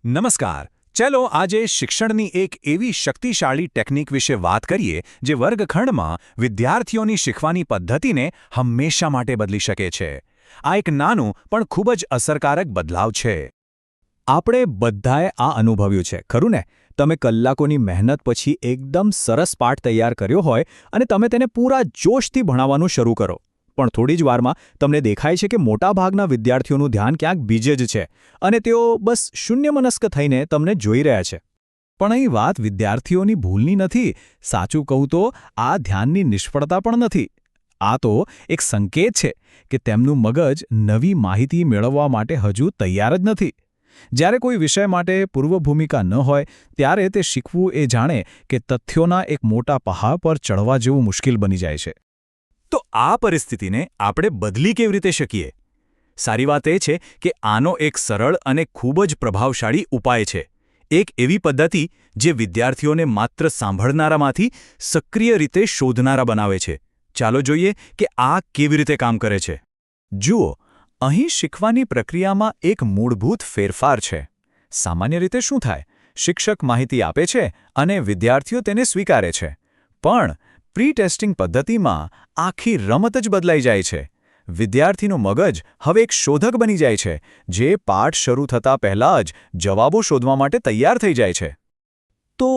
નમસ્કાર. ચલો આજે શિક્ષણની એક એવી શક્તિશાળી ટેકનિક વિશે વાત કરીએ જે વર્ગખંડમાં વિદ્યાર્થીઓની શીખવાની પદ્ધતિને હંમેશા માટે બદલી શકે છે. આ એક નાનું પણ ખૂબ જ અસરકારક બદલાવ છે. આપણે બધાએ આ અનુભવ્યું છે ખરું ને? તમે કલાકોની મહેનત પછી એકદમ સરસ પાઠ તૈયાર કર્યો હોય અને તમે તેને પૂરા જોશથી ભણાવવાનું શરૂ કરો. પણ થોડી જ વારમાં તમને દેખાય છે કે મોટાભાગના વિદ્યાર્થીઓનું ધ્યાન ક્યાંક બીજે જ છે અને તેઓ બસ શૂન્યમનસ્ક થઈને તમને જોઈ રહ્યા છે. પણ અહીં વાત વિદ્યાર્થીઓની ભૂલની નથી. સાચું કહું તો આ ધ્યાનની નિષ્ફળતા પણ નથી. આ તો એક સંકેત છે કે તેમનું મગજ નવી માહિતી મેળવવા માટે હજુ તૈયાર જ નથી. જ્યારે કોઈ વિષય માટે પૂર્વભૂમિકા ન હોય ત્યારે તે શીખવું એ જાણે કે તથ્યોના એક મોટા પહાડ પર ચડવા જેવું મુશ્કેલ બની જાય છે. તો આ પરિસ્થિતિને આપણે બદલી કેવી રીતે શકીએ? સારી વાત એ છે કે આનો એક સરળ અને ખૂબ જ પ્રભાવશાળી ઉપાય છે. એક એવી પદ્ધતિ જે વિદ્યાર્થીઓને માત્ર સાંભળનારામાંથી સક્રિય રીતે શોધનારા બનાવે છે. ચાલો જોઈએ કે આ કેવી રીતે કામ કરે છે. જુઓ, અહીં શીખવાની પ્રક્રિયામાં એક મૂળભૂત ફેરફાર છે. સામાન્ય રીતે શું થાય? શિક્ષક માહિતી આપે છે અને વિદ્યાર્થીઓ તેને સ્વીકારે છે. પણ પ્રી ટેસ્ટિંગ પદ્ધતિમાં આખી રમત જ બદલાઈ જાય છે. વિદ્યાર્થીનું મગજ હવે એક શોધક બની જાય છે, જે પાઠ શરૂ થતાં પહેલાં જ જવાબો શોધવા માટે તૈયાર થઈ જાય છે. તો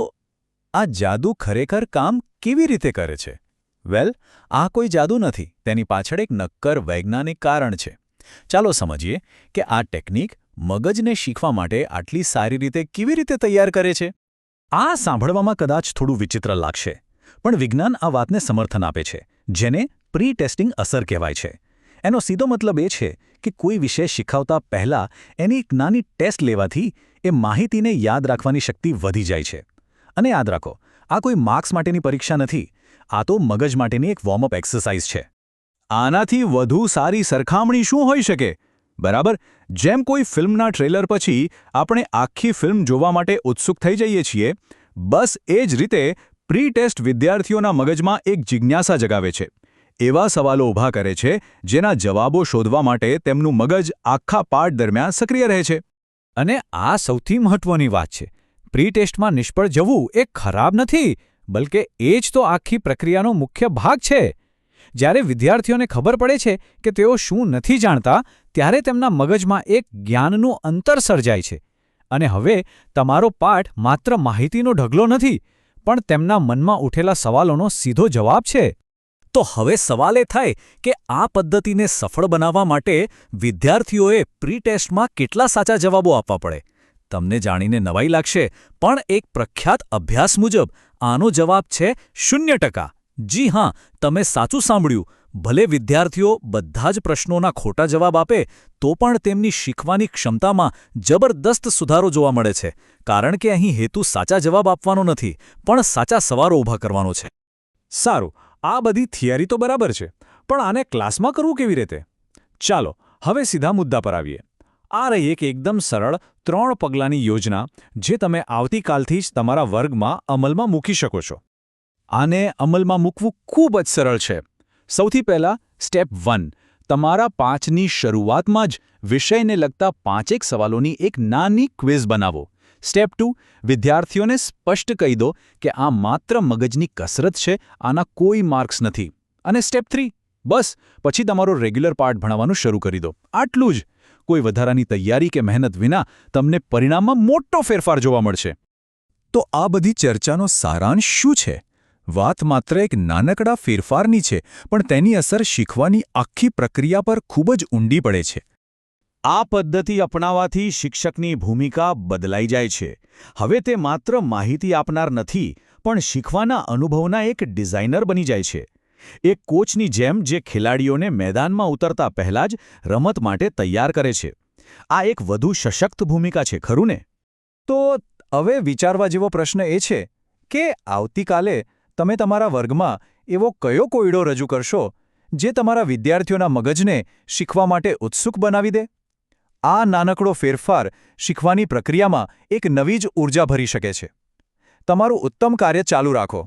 આ જાદુ ખરેખર કામ કેવી રીતે કરે છે? વેલ, આ કોઈ જાદુ નથી. તેની પાછળ એક નક્કર વૈજ્ઞાનિક કારણ છે. ચાલો સમજીએ કે આ ટેકનિક મગજને શીખવા માટે આટલી સારી રીતે કેવી રીતે તૈયાર કરે છે. આ સાંભળવામાં કદાચ થોડું વિચિત્ર લાગશે, પણ વિજ્ઞાન આ વાતને સમર્થન આપે છે, જેને પ્રી ટેસ્ટિંગ અસર કહેવાય છે. એનો સીધો મતલબ એ છે કે કોઈ વિષય શીખવતા પહેલાં એની એક નાની ટેસ્ટ લેવાથી એ માહિતીને યાદ રાખવાની શક્તિ વધી જાય છે. અને યાદ રાખો, આ કોઈ માર્ક્સ માટેની પરીક્ષા નથી. આ તો મગજ માટેની એક વોર્મઅપ એક્સરસાઇઝ છે. આનાથી વધુ સારી સરખામણી શું હોઈ શકે? બરાબર, જેમ કોઈ ફિલ્મના ટ્રેલર પછી આપણે આખી ફિલ્મ જોવા માટે ઉત્સુક થઈ જઈએ છીએ, બસ એ જ રીતે પ્રી ટેસ્ટ વિદ્યાર્થીઓના મગજમાં એક જિજ્ઞાસા જગાવે છે. એવા સવાલો ઊભા કરે છે જેના જવાબો શોધવા માટે તેમનું મગજ આખા પાઠ દરમિયાન સક્રિય રહે છે. અને આ સૌથી મહત્વની વાત છે. પ્રી ટેસ્ટમાં નિષ્ફળ જવું એ ખરાબ નથી, બલકે એ જ તો આખી પ્રક્રિયાનો મુખ્ય ભાગ છે. જ્યારે વિદ્યાર્થીઓને ખબર પડે છે કે તેઓ શું નથી જાણતા, ત્યારે તેમના મગજમાં એક જ્ઞાનનું અંતર સર્જાય છે. અને હવે તમારો પાઠ માત્ર માહિતીનો ઢગલો નથી, પણ તેમના મનમાં ઉઠેલા સવાલોનો સીધો જવાબ છે. તો હવે સવાલ એ થાય કે આ પદ્ધતિને સફળ બનાવવા માટે વિદ્યાર્થીઓએ પ્રી ટેસ્ટમાં કેટલા સાચા જવાબો આપવા પડે? તમને જાણીને નવાઈ લાગશે, પણ એક પ્રખ્યાત અભ્યાસ મુજબ આનો જવાબ છે 0%. જી હા, તમે સાચું સાંભળ્યું. ભલે વિદ્યાર્થીઓ બધા જ પ્રશ્નોના ખોટા જવાબ આપે, તો પણ તેમની શીખવાની ક્ષમતામાં જબરદસ્ત સુધારો જોવા મળે છે. કારણ કે અહીં હેતુ સાચા જવાબ આપવાનો નથી, પણ સાચા સવાલો ઊભા કરવાનો છે. સારું, આ બધી થિયરી તો બરાબર છે, પણ આને ક્લાસમાં કરવું કેવી રીતે? ચાલો હવે સીધા મુદ્દા પર આવીએ. આ રહી એક એકદમ સરળ 3 પગલાંની યોજના જે તમે આવતીકાલથી જ તમારા વર્ગમાં અમલમાં મૂકી શકો છો. આને અમલમાં મૂકવું ખૂબ જ સરળ છે. સૌથી પહેલાં સ્ટેપ 1, તમારા પાઠની શરૂઆતમાં જ વિષયને લગતા 5 સવાલોની એક નાની ક્વિઝ બનાવો. સ્ટેપ 2, વિદ્યાર્થીઓને સ્પષ્ટ કહી દો કે આ માત્ર મગજની કસરત છે, આના કોઈ માર્ક્સ નથી. અને સ્ટેપ 3, બસ પછી તમારો રેગ્યુલર પાઠ ભણાવવાનું શરૂ કરી દો. આટલું જ. કોઈ વધારાની તૈયારી કે મહેનત વિના તમને પરિણામમાં મોટો ફેરફાર જોવા મળશે. તો આ બધી ચર્ચાનો સારાંશ શું છે? વાત માત્ર એક નાનકડા ફેરફારની છે, પણ તેની અસર શીખવાની આખી પ્રક્રિયા પર ખૂબ જ ઊંડી પડે છે. આ પદ્ધતિ અપનાવવાથી શિક્ષકની ભૂમિકા બદલાઈ જાય છે. હવે તે માત્ર માહિતી આપનાર નથી, પણ શીખવાના અનુભવના એક ડિઝાઇનર બની જાય છે. એક કોચની જેમ જે ખેલાડીઓને મેદાનમાં ઉતરતા પહેલાં જ રમત માટે તૈયાર કરે છે. આ એક વધુ સશક્ત ભૂમિકા છે, ખરું ને? તો હવે વિચારવા જેવો પ્રશ્ન એ છે કે આવતીકાલે તમે તમારા વર્ગમાં એવો કયો કોયડો રજૂ કરશો જે તમારા વિદ્યાર્થીઓના મગજને શીખવા માટે ઉત્સુક બનાવી દે? આ નાનકડો ફેરફાર શીખવાની પ્રક્રિયામાં એક નવી જ ઊર્જા ભરી શકે છે. તમારું ઉત્તમ કાર્ય ચાલુ રાખો.